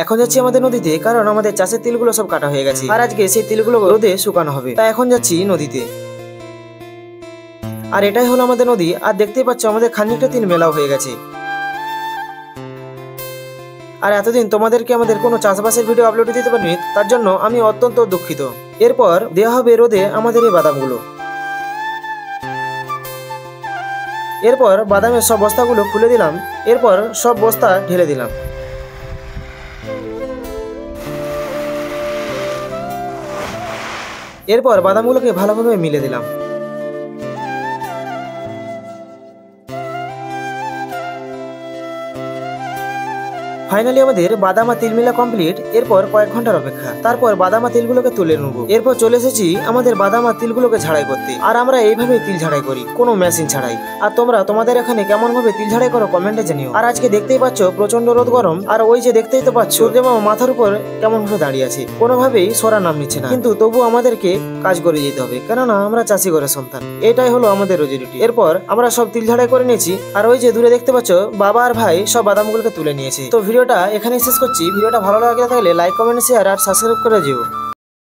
এখন যাচ্ছি আমাদের নদীতে, কারণ আমাদের চাষের তিলগুলো সব কাটা হয়ে গেছে আর আজকে সেই তিলগুলো রোদে শুকানো হবে। তাই এখন যাচ্ছি নদীতে। আর এটাই হলো আমাদের নদী। আর দেখতেই পাচ্ছ আমাদের খানিকটা তিল মেলাও হয়ে গেছে। আর এতদিন তোমাদেরকে আমাদের কোনো চাষবাসের ভিডিও আপলোড দিতে পারিনি, তার জন্য আমি অত্যন্ত দুঃখিত। এরপর দেওয়া হবে রোদে আমাদের এই বাদামগুলো। এরপর বাদামের সব বস্তাগুলো খুলে দিলাম। এরপর সব বস্তা ঢেলে দিলাম। এরপর বাদামগুলোকে ভালোভাবে মিলে দিলাম। ফাইনালি আমাদের বাদাম আর তিল মিলা কমপ্লিট। এরপর কয়েক ঘন্টার অপেক্ষা, তারপর বাদাম আর তিলগুলোকে তুলে নেবো। এরপর চলে এসেছি আমাদের বাদাম আর তিলগুলোকে ঝাড়াই করতে। আর আমরা এইভাবে তিল ঝাড়াই করি, কোনো মেশিন ছাড়াই। আর তোমরা তোমাদের এখানে কেমন ভাবে তিল ঝাড়াই করো কমেন্টে জানিও। আর আজকে দেখতেই পাচ্ছ প্রচন্ড রোদ গরম। আর ওই যে দেখতেই তো পাচ্ছ সূর্যমামা মাথার উপর কেমন ভাবে দাঁড়িয়ে আছে, কোনোভাবেই সরার নাম নিচ্ছে না। কিন্তু তবু আমাদেরকে কাজ করে যেতে হবে, কেননা আমরা চাষি ঘরের সন্তান। এটাই হলো আমাদের রোজি রুটি। এরপর আমরা সব তিল ঝাড়াই করে নিয়েছি। আর ওই যে দূরে দেখতে পাচ্ছ বাবা আর ভাই সব বাদামগুলোকে তুলে নিয়েছে। তো ভিডিওটা এখানেই শেষ করছি। ভিডিওটা ভালো লাগে থাকলে লাইক, কমেন্ট, শেয়ার আর সাবস্ক্রাইব করে দিও।